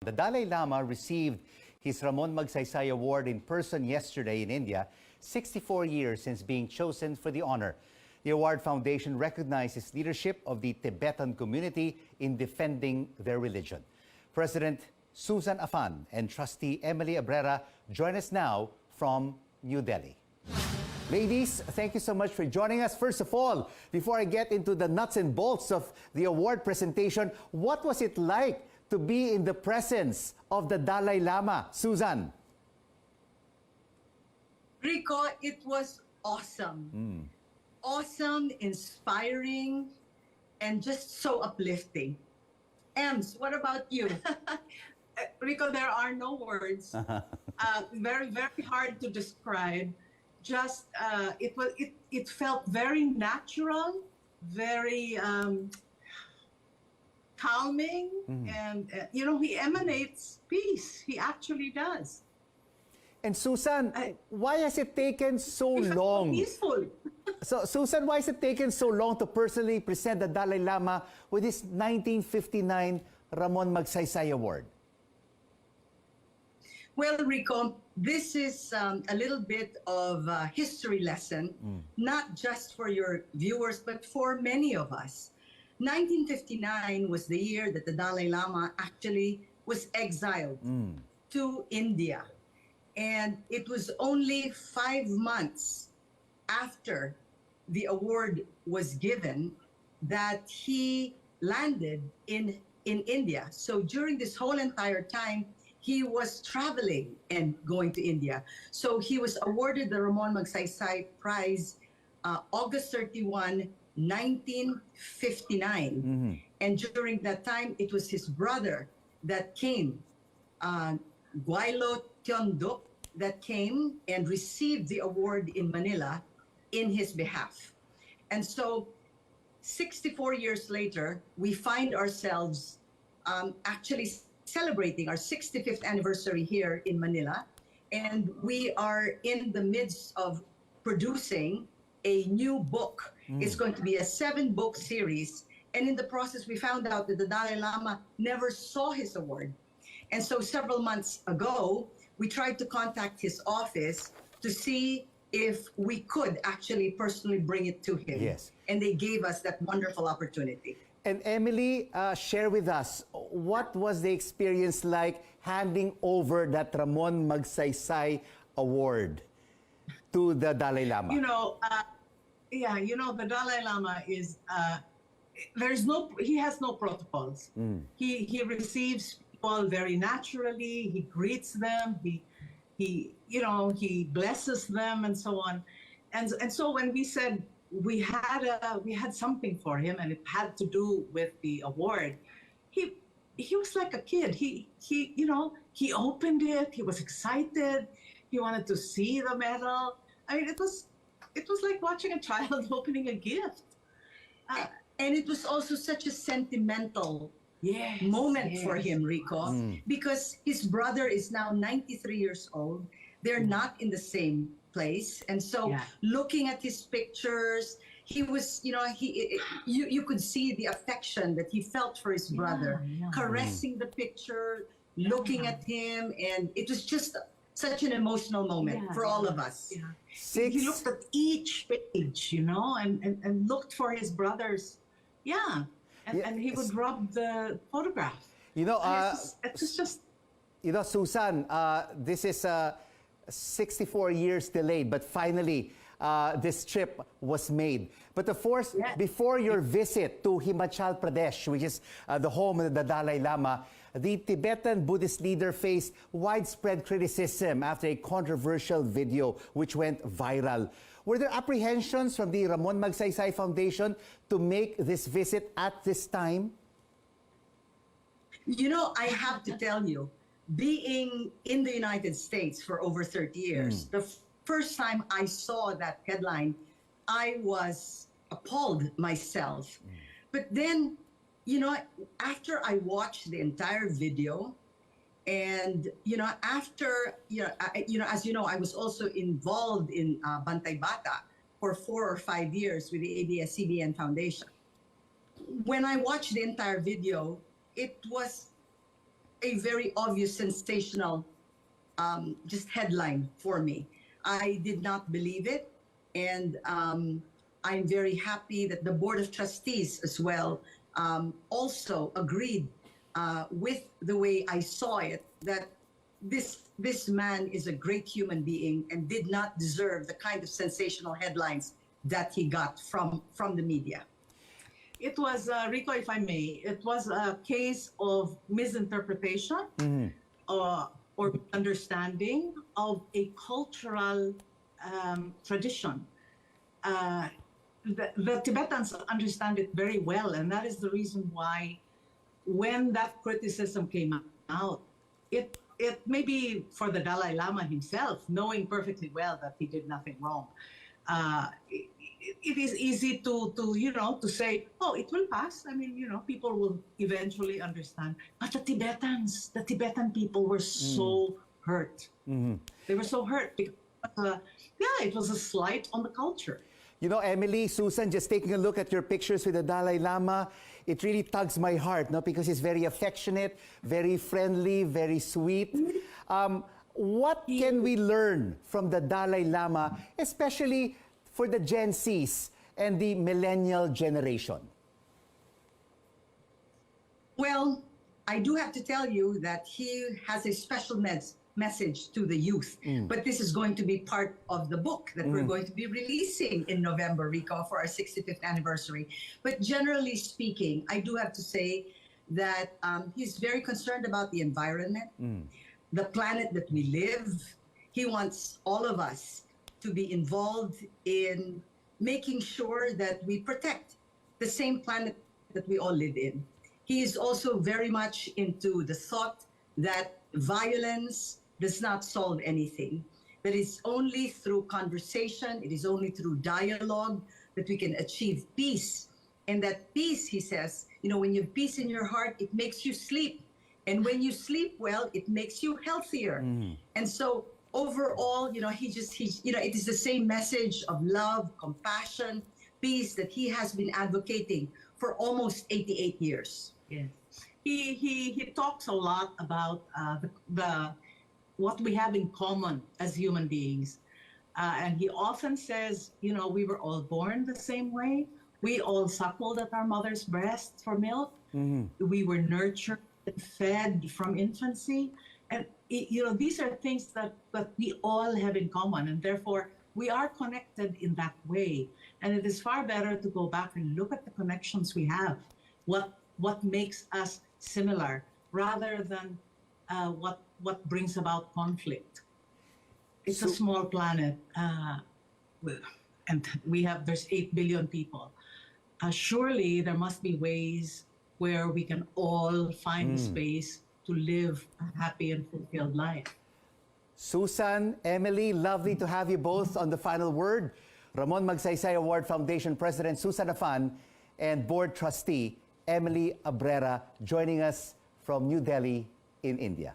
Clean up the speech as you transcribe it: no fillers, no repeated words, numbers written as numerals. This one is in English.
The Dalai Lama received his Ramon Magsaysay Award in person yesterday in India, 64 years since being chosen for the honor. The award foundation recognizes leadership of the Tibetan community in defending their religion. President Susan Afan and Trustee Emily Abrera join us now from New Delhi. Ladies, thank you so much for joining us. First of all, before I get into the nuts and bolts of the award presentation, what was it like to be in the presence of the Dalai Lama? Susan. Rico, it was awesome. Awesome, inspiring, and just so uplifting. Ems, what about you? Rico, there are no words. Very, very hard to describe. Just it felt very natural, very calming, and he emanates peace. He actually does. And Susan, why has it taken so long? Peaceful. So, Susan, why has it taken so long to personally present the Dalai Lama with his 1959 Ramon Magsaysay Award? Well, Rico, this is a little bit of a history lesson, not just for your viewers, but for many of us. 1959 was the year that the Dalai Lama actually was exiled to India. And it was only 5 months after the award was given that he landed in India. So during this whole entire time, he was traveling and going to India. So he was awarded the Ramon Magsaysay Prize August 31, 1959. And during that time, it was his brother that came, Guailo Tionduk, that came and received the award in Manila in his behalf. And so 64 years later, we find ourselves actually celebrating our 65th anniversary here in Manila. And we are in the midst of producing a new book. It's going to be a 7-book series. And in the process, we found out that the Dalai Lama never saw his award. And so several months ago, we tried to contact his office to see if we could actually personally bring it to him. Yes. And they gave us that wonderful opportunity. And Emily, share with us, what was the experience like handing over that Ramon Magsaysay Award to the Dalai Lama? The Dalai Lama is, he has no protocols. He receives people very naturally. He greets them. He blesses them and so on. And so when we said we had something for him and it had to do with the award, he was like a kid. He opened it. He was excited. He wanted to see the medal. I mean, it was like watching a child opening a gift. And it was also such a sentimental moment for him, Rico, because his brother is now 93 years old. They're not in the same place. And so looking at his pictures, he was, you could see the affection that he felt for his brother, caressing the picture, looking at him. And it was just such an emotional moment for all of us. He looked at each page, and looked for his brothers. And he would rub the photograph. It's just... Susan, this is 64 years delayed, but finally, this trip was made. But of course, before your visit to Himachal Pradesh, which is the home of the Dalai Lama, the Tibetan Buddhist leader faced widespread criticism after a controversial video which went viral. Were there apprehensions from the Ramon Magsaysay Foundation to make this visit at this time? I have to tell you, being in the United States for over 30 years, the first time I saw that headline, I was appalled myself. But then, after I watched the entire video, and after as you know, I was also involved in Bantay Bata for 4 or 5 years with the ABS-CBN Foundation. When I watched the entire video, it was a very obvious sensational just headline for me. I did not believe it, and I'm very happy that the Board of Trustees as well also agreed with the way I saw it, that this man is a great human being and did not deserve the kind of sensational headlines that he got from the media. It was, Rico, if I may, it was a case of misinterpretation or understanding of a cultural tradition. The Tibetans understand it very well, and that is the reason why when that criticism came out, it may be for the Dalai Lama himself, knowing perfectly well that he did nothing wrong. It is easy to say, oh, it will pass. I mean, people will eventually understand. But the Tibetan people were so hurt. They were so hurt because, it was a slight on the culture. You know, Emily, Susan, just taking a look at your pictures with the Dalai Lama, it really tugs my heart, no? Because he's very affectionate, very friendly, very sweet. What can we learn from the Dalai Lama, especially for the Gen Zs and the millennial generation? Well, I do have to tell you that he has a special message to the youth. But this is going to be part of the book that we're going to be releasing in November, Rico, for our 65th anniversary. But generally speaking, I do have to say that he's very concerned about the environment, the planet that we live. He wants all of us to be involved in making sure that we protect the same planet that we all live in. He is also very much into the thought that violence does not solve anything, that it's only through conversation, it is only through dialogue that we can achieve peace. And that peace, he says, when you have peace in your heart, it makes you sleep. And when you sleep well, it makes you healthier. And so overall, it is the same message of love, compassion, peace that he has been advocating for almost 88 years. Yes. He talks a lot about what we have in common as human beings. And he often says, we were all born the same way. We all suckled at our mother's breast for milk. We were nurtured and fed from infancy. And, these are things that we all have in common. And therefore, we are connected in that way. And it is far better to go back and look at the connections we have, what makes us similar, rather than what brings about conflict. It's a small planet, and there's 8 billion people. Surely there must be ways where we can all find space to live a happy and fulfilled life. Susan, Emily, lovely to have you both on The Final Word. Ramon Magsaysay Award Foundation President Susan Afan and Board Trustee Emily Abrera joining us from New Delhi in India.